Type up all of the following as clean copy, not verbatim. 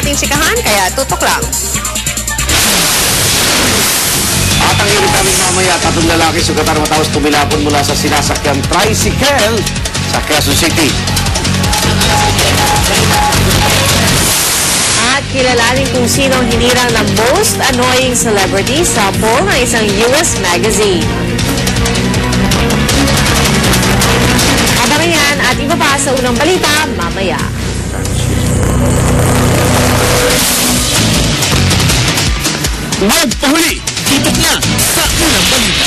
ating chikahan, kaya tutok lang. At ang hirit namin mamaya, tatlong lalaki sugatan matapos tumilapon mula sa sinasakyan tricycle sa Quezon City. At kilalanin kung sino ang hinirang ng most annoying celebrity sa poll ng isang US magazine. Abangan yan at iba pa sa unang balita mamaya. Magpahuli! Titok na sa unang balita.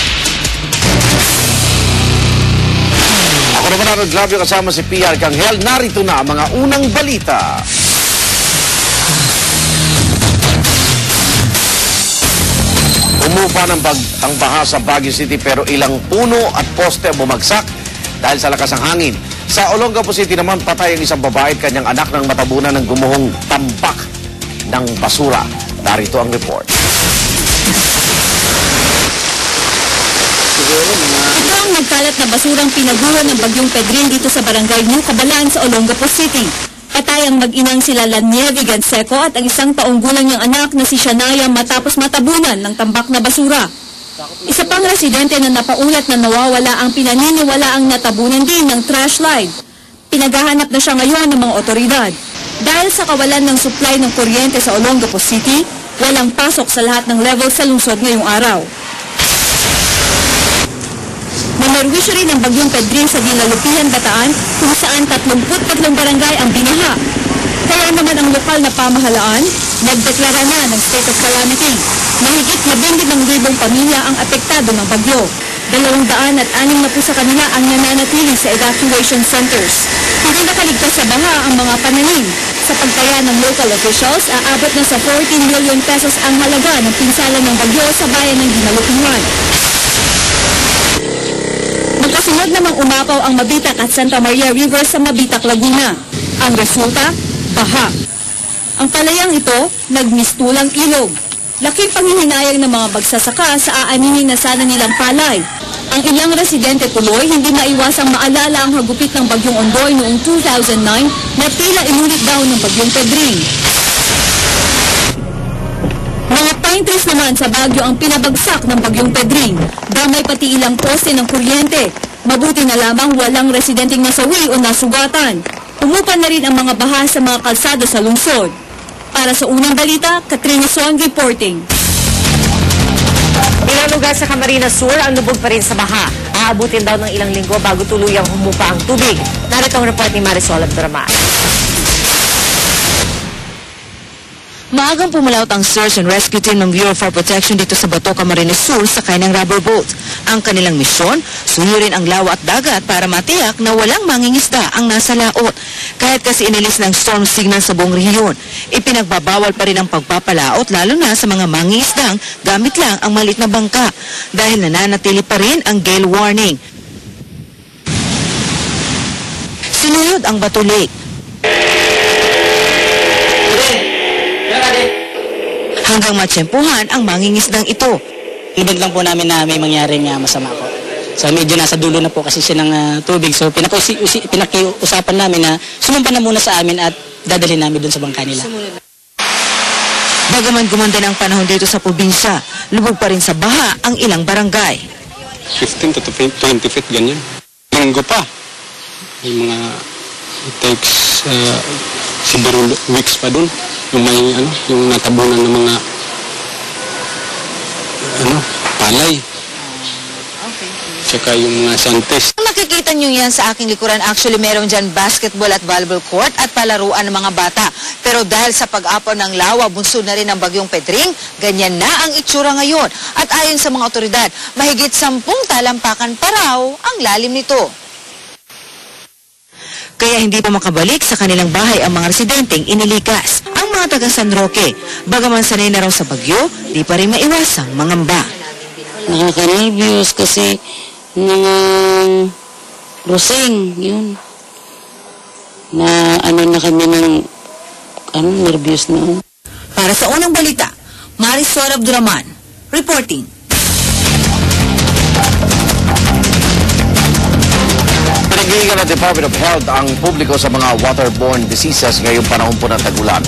Ako naman Arnold Glavio kasama si PR Kanghel. Narito na ang mga unang balita. Umupa ng ang baha sa Baguio City pero ilang puno at poste bumagsak dahil sa lakas ng hangin. Sa Olongapo City naman patay ang isang babae at kanyang anak nang matabunan ng gumuhong tambak ng basura. Narito ang report. Ito ang nagkalat na basurang pinaguran ng Bagyong Pedrin dito sa barangay New Cabalan sa Olongapo City. Patay ang mag-inang sila Lanieve Ganseco at ang isang taong gulang niyang anak na si Shania matapos matabunan ng tambak na basura. Isa pang residente na napaulat na nawawala ang pinaniniwalaang natabunan din ng trash line. Pinaghahanap na siya ngayon ng mga otoridad. Dahil sa kawalan ng supply ng kuryente sa Olongapo City, walang pasok sa lahat ng level sa lungsod ngayong araw. Namerwisyo rin ang Bagyong Pedrin sa Dinalupihan, Bataan kung saan 33 barangay ang binaha. Kaya naman ang lokal na pamahalaan, nagdeklara na ng state of calamity. Mahigit 15,000 pamilya ang apektado ng bagyo. 206 na po sa kanila ang nananatili sa evacuation centers. Hindi nakaligtas sa baha ang mga pananim. Sa pagtaya ng local officials, aabot na sa 14 million pesos ang halaga ng pinsala ng bagyo sa bayan ng Dinalupihan. Magkasunod namang umapaw ang Mabitak at Santa Maria River sa Mabitak, Laguna. Ang resulta, baha. Ang palayang ito, nagmistulang ilog. Laking panghihinayang ng mga magsasaka sa aaninin na sana nilang palay. Ang ilang residente tuloy hindi maiwasang maalala ang hagupit ng Bagyong Ondoy noong 2009 na tila inulit daw ng Bagyong Pedrin. Mga pine trees naman sa Baguio ang pinabagsak ng Bagyong Pedrin. Damay pati ilang poste ng kuryente. Mabuti na lamang walang residenteng nasawi o nasugatan. Umupa na rin ang mga baha sa mga kalsada sa lungsod. Para sa unang balita, Katrina Son reporting. Ilang lugar sa Camarines Sur ang lubog pa rin sa baha. Aabutin daw ng ilang linggo bago tuluyang humupa ang tubig. Narito ang report ni Marisol Abduraman. Maagang pumalaot ang search and rescue team ng Bureau of Fire Protection dito sa Bato, Camarines Sur sakay ng rubber boat. Ang kanilang misyon, suyurin ang lawa at dagat para matiyak na walang mangingisda ang nasa laot. Kahit kasi inilis ng storm signal sa buong rehiyon, ipinagbabawal pa rin ang pagpapalaot lalo na sa mga mangingisdang gamit lang ang maliit na bangka dahil nananatili pa rin ang gale warning. Sinuyod ang Bato Lake. Hanggang matsyempuhan ang mangingisdang ito. Ibig lang po namin na may mangyaring masama po. So medyo nasa dulo na po kasi siya ng tubig. So pinakiusapan namin na sumumpa na muna sa amin at dadalhin namin dun sa bangka nila. Bagaman gumanda ng panahon dito sa probinsya, lubog pa rin sa baha ang ilang barangay. 15 to 20 feet ganyan. Linggo pa. May mga it takes siguro weeks pa dun. Yung may yung natabunan ng mga palay. Okay. Tsaka yung mga santes. Makikita nyo yan sa aking likuran. Actually, meron dyan basketball at volleyball court at palaruan ng mga bata. Pero dahil sa pag-apaw ng lawa, bunso na rin ng Bagyong Pedring, ganyan na ang itsura ngayon. At ayon sa mga otoridad, mahigit 10 talampakan pa raw ang lalim nito. Kaya hindi pa makabalik sa kanilang bahay ang mga residenteng inilikas. Ang mga taga San Roque, bagaman sanay na raw sa bagyo, di pa rin maiwasang mangamba. Nakaka-nervyos kasi mga rosing, yun. Na na kami ng nervyos na. Para sa unang balita, Marisol Abduraman, reporting. Pinag-iingat ng Department of Health ang publiko sa mga waterborne diseases ngayong panahon po ng tag-ulan.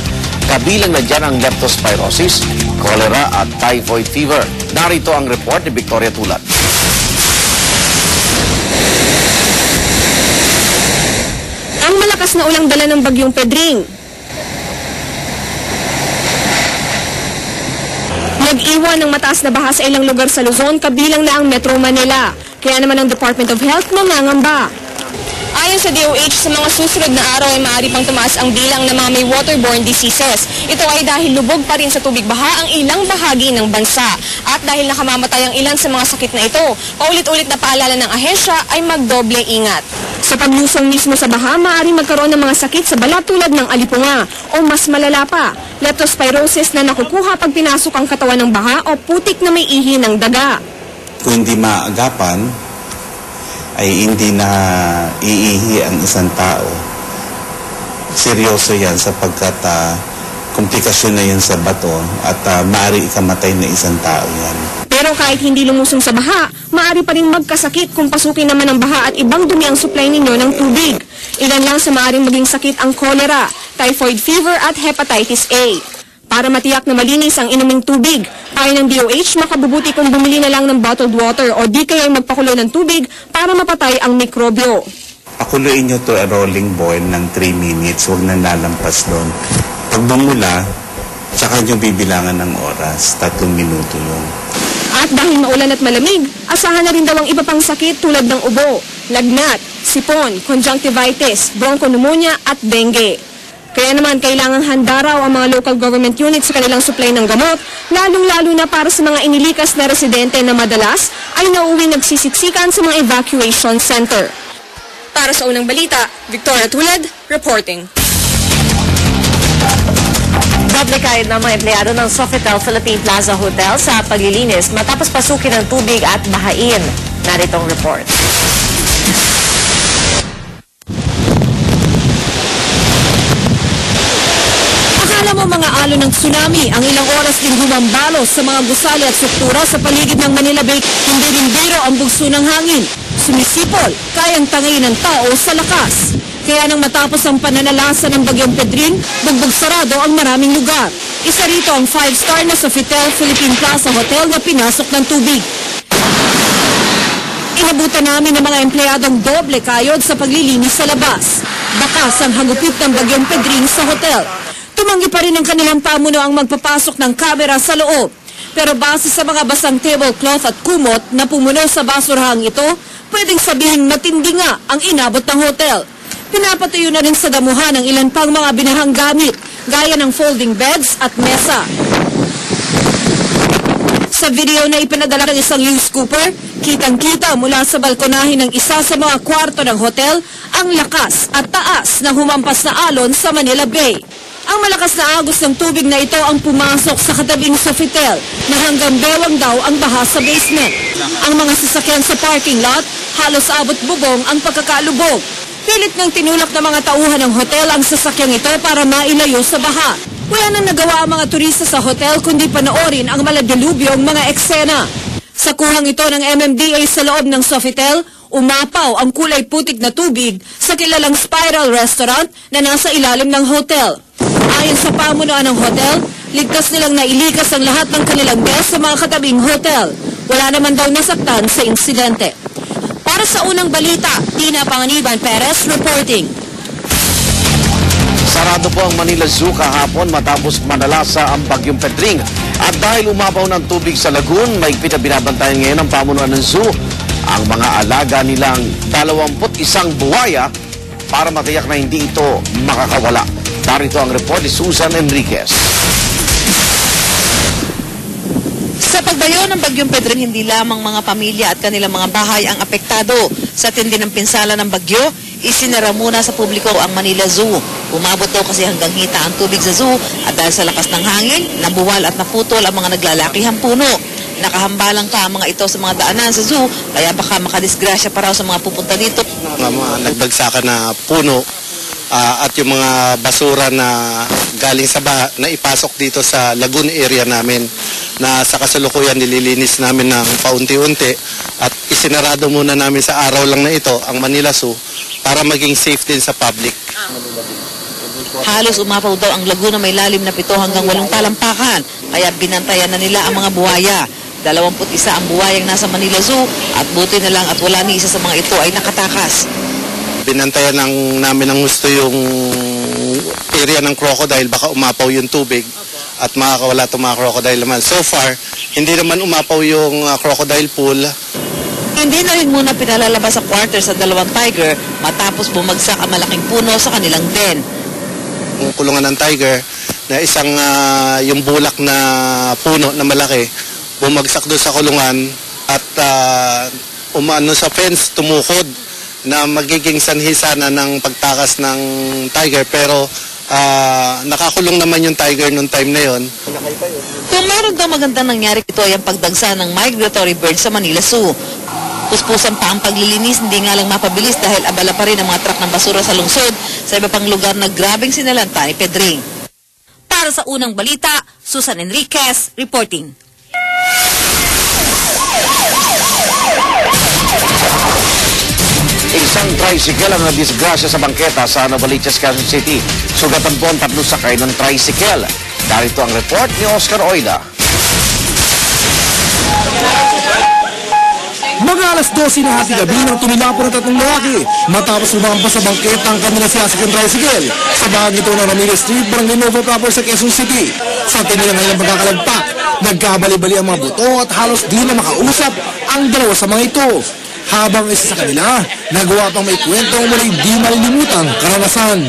Kabilang na dyan ang leptospirosis, cholera at typhoid fever. Narito ang report ni Victoria Tulad. Ang malakas na ulang dala ng bagyong Pedring. Nag-iwan ng mataas na baha sa ilang lugar sa Luzon, kabilang na ang Metro Manila. Kaya naman ang Department of Health nangangamba. Ayon sa DOH, sa mga susunod na araw ay maaari pang tumaas ang bilang ng mga may waterborne diseases. Ito ay dahil lubog pa rin sa tubig baha ang ilang bahagi ng bansa. At dahil nakamamatay ang ilan sa mga sakit na ito, paulit-ulit na paalala ng ahensya ay magdoble ingat. Sa paglusong mismo sa baha, maaari magkaroon ng mga sakit sa balat tulad ng alipunga o mas malala pa, leptospirosis na nakukuha pag pinasok ang katawan ng baha o putik na may ihi ng daga. Kung hindi maagapan, ay hindi na iihi ang isang tao. Seryoso yan sapagkat komplikasyon na yan sa bato at maaari ikamatay na isang tao yan. Pero kahit hindi lumusong sa baha, maaari pa rin magkasakit kung pasukin naman ng baha at ibang dumi ang supply ninyo ng tubig. Ilan lang sa maaaring maging sakit ang cholera, typhoid fever at hepatitis A. Para matiyak na malinis ang inuming tubig, ayon ng DOH, makabubuti kung bumili na lang ng bottled water o di kaya magpakulo ng tubig para mapatay ang mikrobyo. Pakuluin nyo to a rolling boil ng 3 minutes, huwag na lalampas doon. Pag bumula, tsaka nyo bibilangan ng oras, 3 minuto yun. At dahil maulan at malamig, asahan na rin daw ang iba pang sakit tulad ng ubo, lagnat, sipon, conjunctivitis, bronchopneumonia at dengue. Kaya naman kailangang handa raw ang mga local government units sa kanilang supply ng gamot, lalong-lalo na para sa mga inilikas na residente na madalas ay nauuwi nagsisiksikan sa mga evacuation center. Para sa unang balita, Victoria Tulad, reporting. Doble kayod ng mga empleyado ng Sofitel Philippine Plaza Hotel sa paglilinis matapos pasukin ng tubig at bahain. Narito ang report. Akala mo mga alon ng tsunami ang ilang oras din humambalos sa mga gusali at struktura sa paligid ng Manila Bay. Hindi rin biro ang bugso ng hangin. Sumisipol, kayang tangayin ng tao sa lakas. Kaya nang matapos ang pananalasa ng bagyong Pedring, bugbog sarado ang maraming lugar. Isa rito ang 5-star na Sofitel Philippine Plaza Hotel na pinasok ng tubig. Inabutan namin ng mga empleyadong doble kayod sa paglilinis sa labas. Bakas ang hagupit ng bagyong Pedring sa hotel. Tumanggi pa rin ang kanilang pamuno ang magpapasok ng kamera sa loob. Pero base sa mga basang tablecloth at kumot na pumuno sa basurahang ito, pwedeng sabihin matindi nga ang inabot ng hotel. Pinapatuyo na rin sa damuhan ang ilan pang mga binahang gamit, gaya ng folding beds at mesa. Sa video na ipinadala ng isang news scooper, kitang-kita mula sa balkonahin ng isa sa mga kwarto ng hotel ang lakas at taas na humampas na alon sa Manila Bay. Ang malakas na agos ng tubig na ito ang pumasok sa katabing Sofitel na hanggang bewang daw ang baha sa basement. Ang mga sasakyan sa parking lot, halos abot bubong ang pagkakalubog. Pilit ng tinulak ng mga tauhan ng hotel ang sasakyang ito para mailayo sa baha. Wala nang nagawa ang mga turista sa hotel kundi panoorin ang maladilubyong mga eksena. Sa kuhang ito ng MMDA sa loob ng Sofitel, umapaw ang kulay putik na tubig sa kilalang Spiral Restaurant na nasa ilalim ng hotel. Ayon sa pamunuan ng hotel, ligtas nilang nailikas ang lahat ng kanilang guests sa mga katabing hotel. Wala naman daw nasaktan sa insidente. Para sa unang balita, Tina Panganiban Perez reporting. Sarado po ang Manila Zoo kahapon matapos manalasa ang bagyong Pedring. At dahil umapaw ng tubig sa lagoon, maigpit na binabantayan ngayon ng pamunuan ng zoo ang mga alaga nilang 21 buwaya para matiyak na hindi ito makakawala. Narito ang report ni Susan Enriquez. Sa pagbayo ng bagyong Pedring, hindi lamang mga pamilya at kanilang mga bahay ang apektado. Sa tindi ng pinsala ng bagyo, isinara muna sa publiko ang Manila Zoo. Umabot daw kasi hanggang hita ang tubig sa zoo at dahil sa lakas ng hangin, nabuwal at naputol ang mga naglalakihang puno. Nakahambalang pa ang mga ito sa mga daanan sa zoo, kaya baka makadisgrasya pa raw sa mga pupunta dito. Mga nagbagsakan na puno at yung mga basura na galing sa baha na ipasok dito sa lagoon area namin na sa kasalukuyan nililinis namin ng paunti-unti at isinarado muna namin sa araw lang na ito ang Manila Zoo para maging safe din sa public. Halos umapaw daw ang lagoon na may lalim na 7 hanggang 8 talampakan, kaya binantayan na nila ang mga buhaya. 21 ang buhayang nasa Manila Zoo at buti na lang at wala ni isa sa mga ito ay nakatakas. Binantayan namin ng gusto yung area ng crocodile, baka umapaw yung tubig at makakawala itong mga crocodile naman. So far, hindi naman umapaw yung crocodile pool. Hindi na rin muna pinalalabas sa quarter sa 2 tiger matapos bumagsak ang malaking puno sa kanilang den. Yung kulungan ng tiger na isang yung bulak na puno na malaki, bumagsak doon sa kulungan at umano sa fence, tumukod na magiging sanhi sana ng pagtakas ng tiger, pero nakakulong naman yung tiger noong time na yon. Kung meron daw magandang nangyari, ito ay ang pagdagsa ng migratory bird sa Manila Zoo. Puspusan pa ang paglilinis, hindi nga lang mapabilis dahil abala pa rin ang mga truck ng basura sa lungsod sa iba pang lugar na grabing sinalanta ni Pedring. Para sa unang balita, Susan Enriquez reporting. Isang tricycle ang nadisgrasya sa bangketa sa Novaliches, Quezon City. Sugatan po ang 3 sakay ng tricycle. Darito ang report ni Oscar Oida. Mga alas 12 na hati gabi nang tumilapo ng 3 lalaki matapos lumampas sa bangketa ang kanilang sasakyan tricycle sa bahagi ito ng Ramirez Street, Barangay Novo proper sa Quezon City. Sa tinilang kanilang pagkakalagpak, nagkabali-bali ang mga buto at halos di na makausap ang 2 sa mga ito. Habang isa sa kanila, nagawa pang may kwentong mula'y di malilimutan karanasan.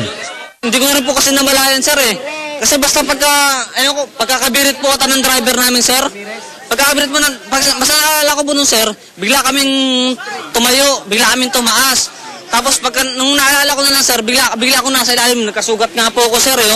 Hindi ko rin po kasi namalayan, sir eh. Kasi basta pagkakabirit po ata ng driver namin, sir. Pagkakabirit po, basta naalala ko po nun, sir, bigla kaming tumayo, bigla kaming tumaas. Tapos nung naalala ko na lang, sir, bigla ako nasa ilalim, nagkasugat nga po ako, sir, eh.